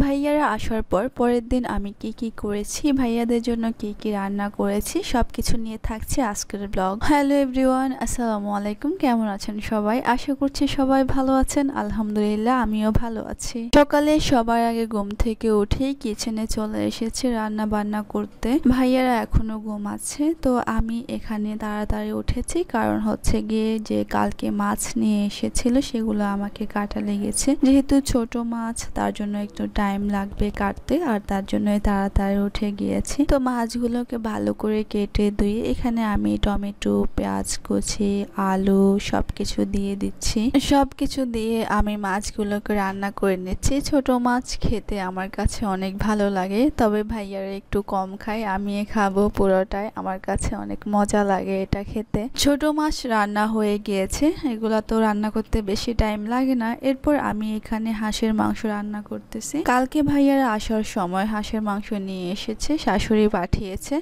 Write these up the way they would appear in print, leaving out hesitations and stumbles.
ভাইয়ারা আসার পর পরের দিন আমি কি করেছি, ভাইয়াদের জন্য কি রান্না করেছি সবকিছু নিয়ে থাকছে আজকের ব্লগ। হ্যালো এভরিওয়ান, আসসালামু আলাইকুম। কেমন আছেন সবাই? আশা করছি সবাই ভালো আছেন। আলহামদুলিল্লাহ আমিও ভালো আছি। সকালে সবার আগে ঘুম থেকে উঠেই কিচেনে চলে এসেছি রান্না বান্না করতে। ভাইয়ারা এখনো ঘুমাচ্ছে, তো আমি এখানে তাড়াতাড়ি উঠেছি কারণ হচ্ছে গিয়ে যে কালকে মাছ নিয়ে এসেছিল সেগুলো আমাকে কাটা লেগেছে। যেহেতু ছোট মাছ তার জন্য একটু টাইম লাগবে কাটতে, আর তার জন্য তাড়াতাড়ি উঠে গিয়েছি। তো মাছগুলোকে ভালো করে কেটে ধুয়ে এখানে আমি টমেটো, পেঁয়াজ কুচি, আলু সবকিছু দিয়ে দিচ্ছি। সবকিছু দিয়ে আমি মাছগুলোকে রান্না করে নিচ্ছি। ছোট মাছ খেতে আমার কাছে অনেক ভালো লাগে, তবে ভাইয়ারা একটু কম খায়, আমি খাবো পুরোটাই। আমার কাছে অনেক মজা লাগে এটা খেতে। ছোট মাছ রান্না হয়ে গিয়েছে, এগুলা তো রান্না করতে বেশি টাইম লাগে না। এরপর আমি এখানে হাঁসের মাংস রান্না করতেছি। কালকে ভাইয়ারা আসার সময় হাঁসের মাংস নিয়ে এসেছে, শাশুড়ি পাঠিয়েছে।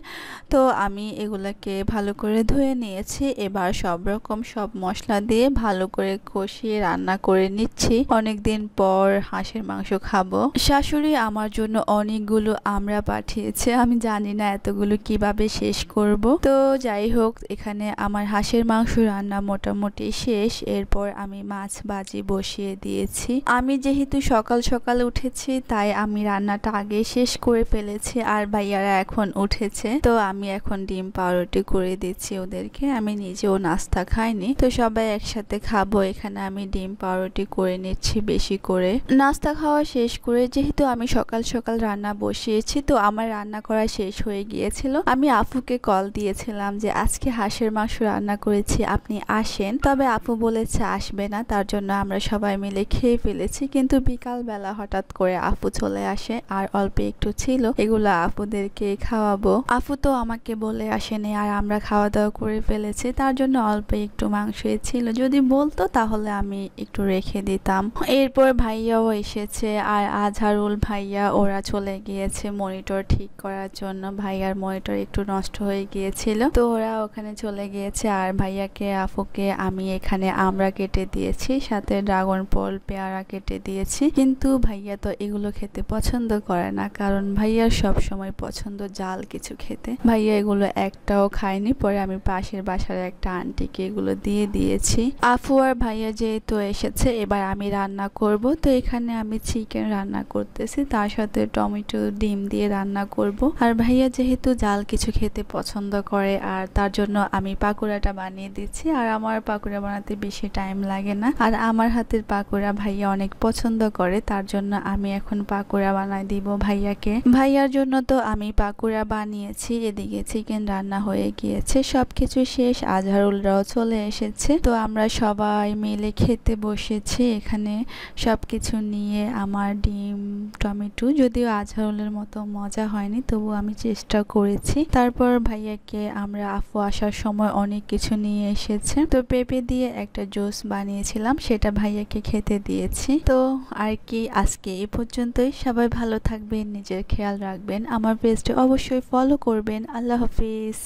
তো আমি এগুলাকে ভালো করে ধুয়ে নিয়েছি। এবার সব মশলা দিয়ে ভালো করে কষিয়ে রান্না করে নিচ্ছি। অনেকদিন পর হাঁসের মাংস খাবো। শাশুড়ি আমার জন্য অনেকগুলো আমড়া পাঠিয়েছে, আমি জানি না এতগুলো কিভাবে শেষ করব। তো যাই হোক, এখানে আমার হাঁসের মাংস রান্না মোটামুটি শেষ। এরপর আমি মাছ ভাজি বসিয়ে দিয়েছি। আমি যেহেতু সকাল সকাল উঠেছি তাই আমি রান্নাটা আগে শেষ করে ফেলেছি, আর ভাইয়ারা এখন উঠেছে। তো আমি এখন ডিম পাউরুটি করে দিচ্ছি ওদেরকে। আমি নিজেও নাস্তা খাইনি, তো সবাই একসাথে খাবো। এখানে আমি ডিম পাউরুটি করে নিচ্ছি বেশি করে। নাস্তা খাওয়া শেষ করে যেহেতু আমি সকাল সকাল রান্না বসিয়েছি, তো আমার রান্না করা শেষ হয়ে গিয়েছিল। আমি আপুকে কল দিয়েছিলাম যে আজকে হাঁসের মাংস রান্না করেছি, আপনি আসেন। তবে আপু বলেছে আসবে না, তার জন্য আমরা সবাই মিলে খেয়ে ফেলেছি। কিন্তু বিকাল বেলা হঠাৎ করে আপু চলে আসে, আর অল্প একটু ছিল, এগুলো আপুদেরকে খাওয়াবো। আপু তো আমাকে বলে আসেনি, আর আমরা খাওয়া দাওয়া করে ফেলেছি, তার জন্য অল্প একটু মাংস ছিল। যদি বলতো তাহলে আমি একটু রেখে দিতাম। এরপর ভাইয়াও এসেছে, আর আজহারুল ভাইয়া ওরা চলে গিয়েছে মনিটর ঠিক করার জন্য। ভাইয়ার মনিটর একটু নষ্ট হয়ে গিয়েছিল, তো ওরা ওখানে চলে গিয়েছে। আর ভাইয়াকে আপুকে আমি এখানে আমড়া কেটে দিয়েছি, সাথে ড্রাগন ফল পেয়ারা কেটে দিয়েছি। কিন্তু ভাইয়া তো এগুলো খেতে পছন্দ করে না, কারণ ভাইয়ার সব সময় পছন্দ জাল কিছু খেতে। ভাইয়া এগুলো একটাও খায়নি। পরে আমি পাশের বাসার একটা আন্টিকে এগুলো দিয়ে দিয়েছি। আফু আর ভাইয়া যেহেতু এসেছে, এবার আমি রান্না করব। তো এখানে আমি চিকেন রান্না করতেছি, তার সাথে টমেটো ডিম দিয়ে রান্না করব। আর ভাইয়া যেহেতু জাল কিছু খেতে পছন্দ করে, আর তার জন্য আমি পাকোড়াটা বানিয়ে দিচ্ছি। আর আমার পাকোড়া বানাতে বেশি টাইম লাগে না, আর আমার হাতের পাকোড়া ভাইয়া অনেক পছন্দ করে, তার জন্য আমি এখন পাকোড়া বানাই দিব ভাইয়াকে। ভাইয়ার জন্য তো আমি পাকোড়া বানিয়েছি, এদিকে চিকেন রান্না হয়ে গিয়েছে, সবকিছু শেষ। আজহারুলরাও চলে এসেছে, তো আমরা সবাই মিলে খেতে বসেছি। এখানে সবকিছু নিয়ে আমার ডিম টমেটো, যদিও আজহারুলের মতো মজা হয়নি, তবু আমি চেষ্টা করেছি। তারপর ভাইয়াকে আমরা আপু আসার সময় অনেক কিছু নিয়ে এসেছে, তো পেঁপে দিয়ে একটা জুস বানিয়েছিলাম, সেটা ভাইয়াকে খেতে দিয়েছি। তো আর কি, আজকে এই পর্যন্তই। সবাই ভালো থাকবেন, নিজের খেয়াল রাখবেন, আমার পেজটা অবশ্যই ফলো করবেন। আল্লাহ হাফিজ।